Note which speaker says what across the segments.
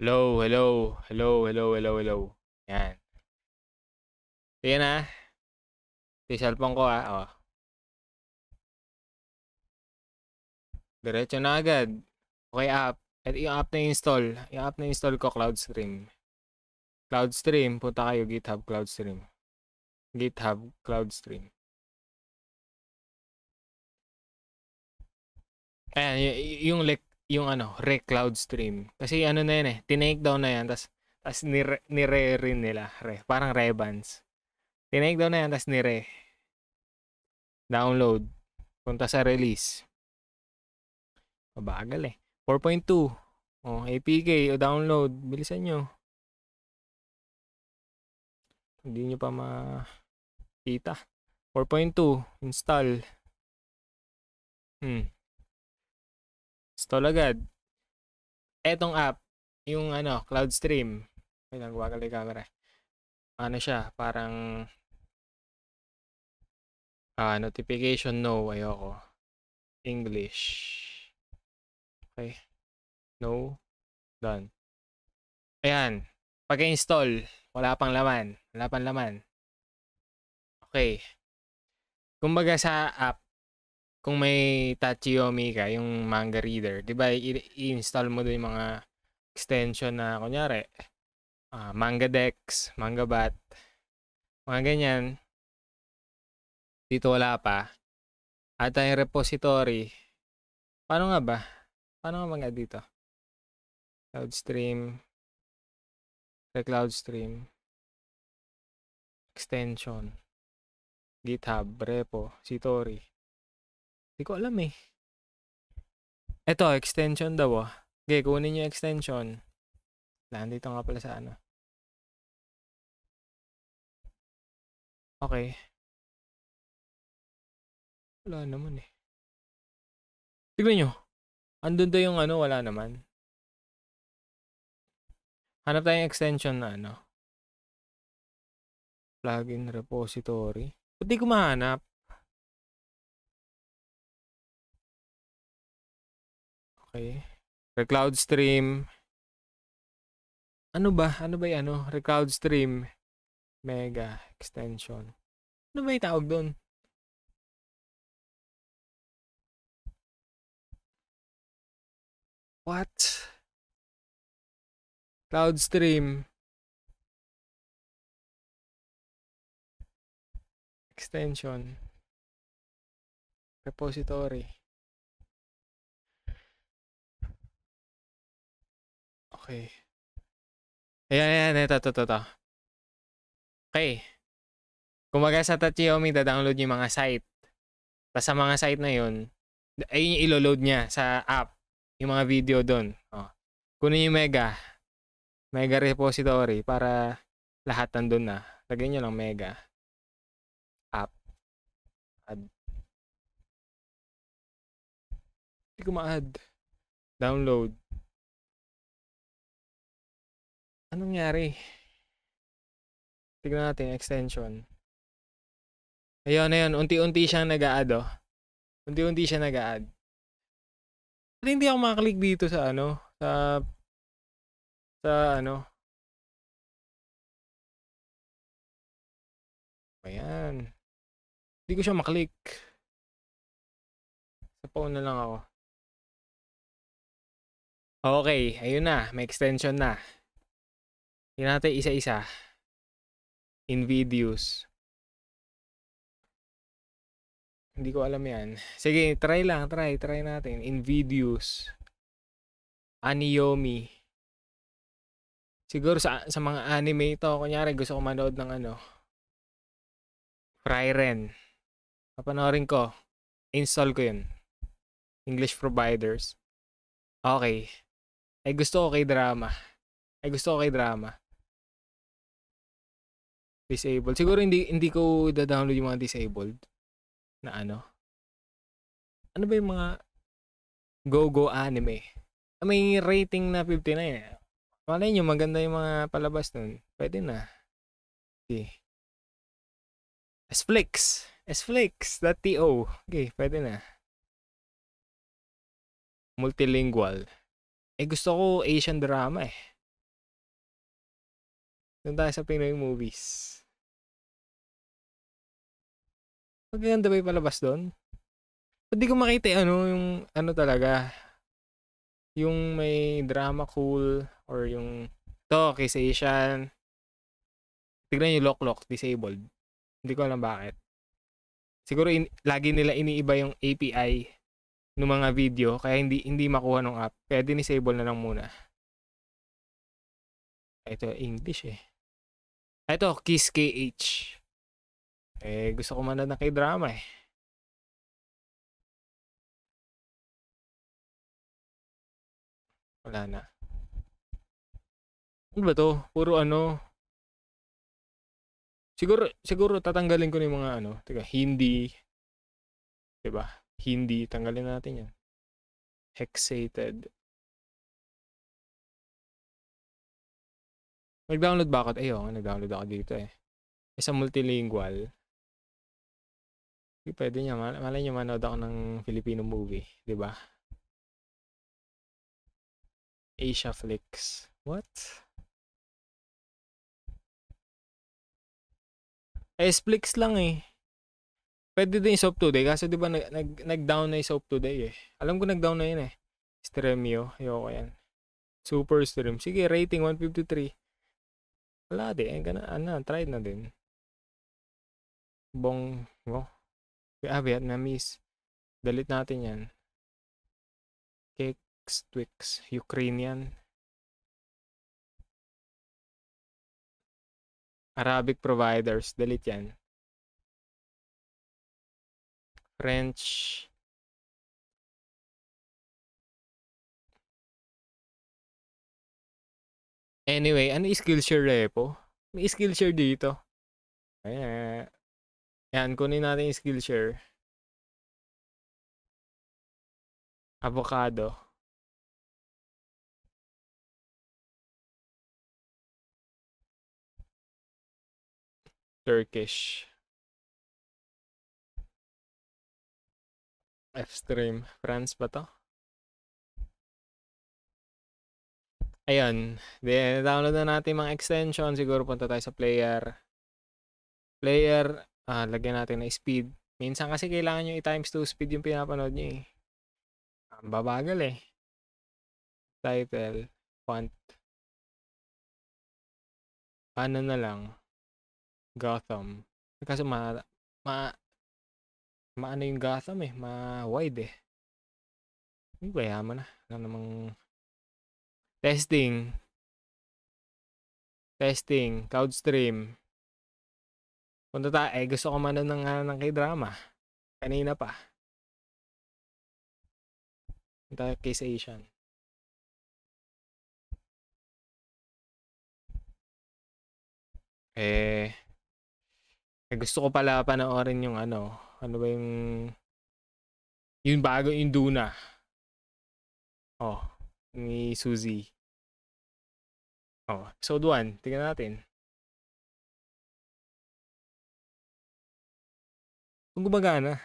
Speaker 1: Hello, hello, hello, hello, hello, hello. Yan. Sige na. Yung cellphone ko Oh, diretso na agad. Okay, app. Ito yung app na install. Yung app na install ko, CloudStream. CloudStream, punta kayo, GitHub CloudStream. GitHub CloudStream. Ayan, yung yung rec CloudStream. Kasi ano na yan tinake down na yan, tas nire-rin nila. Parang rebans. Tinake down na yan, tas download. Punta sa release. Mabagal 4.2. APK o download. Bilisan nyo. Hindi nyo pa makita. 4.2. Install. Install agad. Etong app, yung CloudStream. Ay lang, bagal yung camera. Ano siya, parang notification no. Ayoko. English. Okay. No. Done. Ayan. Pag-install, wala pang laman. Wala pang laman. Okay. Kumbaga sa app, kung may Tachiyomi ka, yung manga reader, di ba, i-install mo doon yung mga extension na, kunyari, MangaDex, MangaBat, mga ganyan. Dito wala pa. At yung repository, paano nga ba? Paano nga mga dito? CloudStream, CloudStream, extension, GitHub, repository. Hindi ko alam Ito, extension daw Okay, kunin yung extension. Nandito nga pala sa Okay. Wala naman Tignan nyo. Andun daw yung wala naman. Hanap tayong extension na plugin repository. Ba't di ko mahanap? Okay. CloudStream. Ano ba? Ano ba yung CloudStream Mega Extension. Ano ba yung tawag doon? What? CloudStream Extension Repository. Okay. Ayan, ito. Okay. Kumbaga sa Tachiyomi, da-download yung mga site. Tapos sa mga site na yun, ayun yung ilo-load niya sa app. Yung mga video doon. Kunin yung Mega Repository para lahat nandun na. Lagyan nyo lang Mega App. Add. Hindi ko ma-add. Download. Anong nangyari? Tignan natin, extension. Ayun. Unti-unti siyang nag-a-add Unti-unti siya nag-a-add. Pero hindi ako makaklik dito sa Ayan. Hindi ko siya maklik. Sa phone na lang ako. Okay, ayun na. May extension na. Tingnan natin isa-isa. InVideos. Hindi ko alam yan. Sige, try natin. InVideos. Aniyomi. Siguro sa mga anime ito, kunyari gusto ko manood ng Frieren. Papanoorin ko. Install ko yun. English providers. Okay. Ay gusto ko kay drama. Disabled. Siguro hindi ko da-download yung mga disabled na Ano ba yung mga go anime? May rating na 59 Malay nyo, maganda yung mga palabas nun. Pwede na. Okay. Sflix.to. Okay, pwede na. Multilingual. Gusto ko Asian drama Doon tayo sa Pinoy movies. Maganda ba yung palabas doon? Hindi ko makita yung ano talaga. Yung may drama cool or yung to, Kiss Asian. Tignan yung Lock disabled. Hindi ko alam bakit. Siguro lagi nila iniiba yung API ng mga video kaya hindi makuha ng app. Kaya disable na lang muna. Ito English eh. Ito Kiss KH. Gusto ko manood ng K-drama eh. Wala na. Ano ba to? Puro ano. Siguro tatanggalin ko na yung mga teka, Hindi. 'Di ba? Hindi, tanggalin natin 'yan. Hexated. Nag-download ba ako? Nag-download ako dito eh. Isa multilingual. Hindi pwede niya. Malay niyo manood ako ng Filipino movie. 'Di ba? Asia Flix. What? Flix lang eh. Pwede din Soap Today. Kaso di ba nag-down na yung Soap Today eh. Alam ko nag-down na yun eh. Stremio. Ayoko yan. Super Stream. Sige, rating 153. Wala din. Try na din. Vietnamese. Delete natin yan. Cakes, Twix. Ukrainian. Arabic providers. Delete yan. French. Anyway, ano yung Skillshare repo? May Skillshare dito. Ayan. Yan, kunin natin yung Skillshare. Avocado. Turkish. F-stream. France ba to? Ayun. Then, download na natin mga extension. Siguro punta tayo sa player. Lagyan natin na speed. Minsan kasi kailangan nyo i-times 2 speed yung pinapanood nyo eh. Ang babagal eh. Title. Font. Ano na lang. Gotham. Kasi maano yung Gotham eh. Ma-wide eh. Bayaman na. Alam namang testing. Cloudstream. Punta tayo. Gusto ko manood ng K-drama. Kanina pa. Punta tayo Kiss Asian. Gusto ko pala panoorin yung ano ba yung bago yung Duna. Ni Suzy. Episode 1. Tingnan natin. Kung gumagana.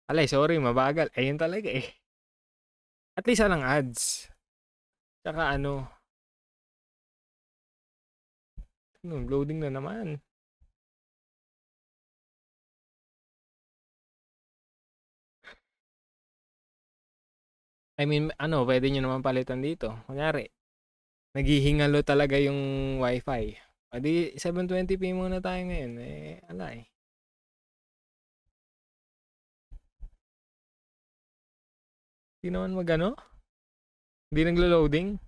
Speaker 1: Alay, sorry, mabagal. Ayun talaga eh. At least walang ads. Tsaka loading na naman. I mean, pwede nyo naman palitan dito. Kunyari, naghihingalo talaga yung wifi. Di 720p muna tayo ngayon. Alay. Di naman Di naglo-loading.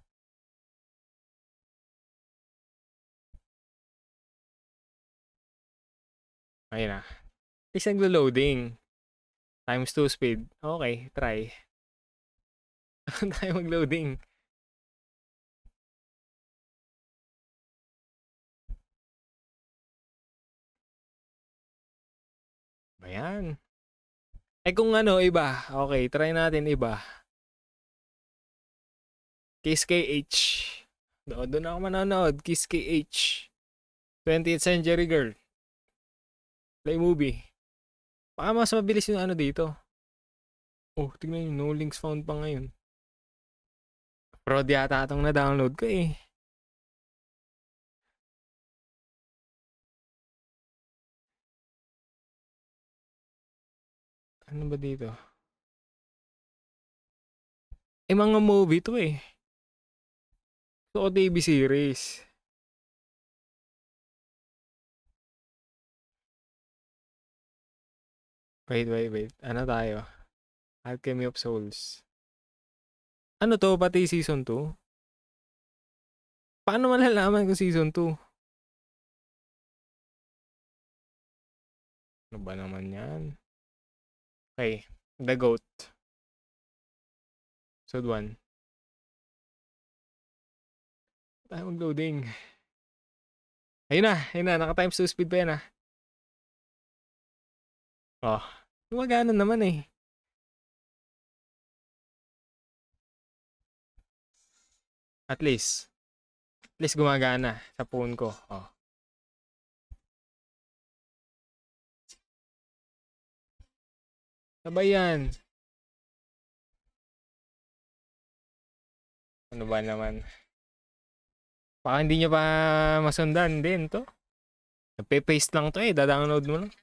Speaker 1: Ayun na. At least naglo-loading. Times 2 speed. Okay, try. Tayo mag-loading. Ayan. Kung iba. Okay, try natin iba. Kiss KH. Doon ako manonood. Kiss KH. 20th Century Girl. Play movie. Baka mas mabilis yung dito. Tingnan nyo. No links found pa ngayon. Prod yata itong na-download ko eh. Ano ba dito? Eh, mga movie to eh. So, TV series. Wait. Ano tayo? Alchemy of Souls. Ano to? Pati season 2? Paano malalaman kung season 2? Ano ba naman yan? Okay. The Goat. Episode 1. Tayo mag-loading. Ayun na. Naka-times 2 speed pa yan ah. Oh. Gumagana naman eh. At least gumagana sa phone ko. Oh. Sabay yan. Ano ba naman? Baka hindi nyo pa masundan din to. Nagpe-paste lang to eh. Da-download mo lang.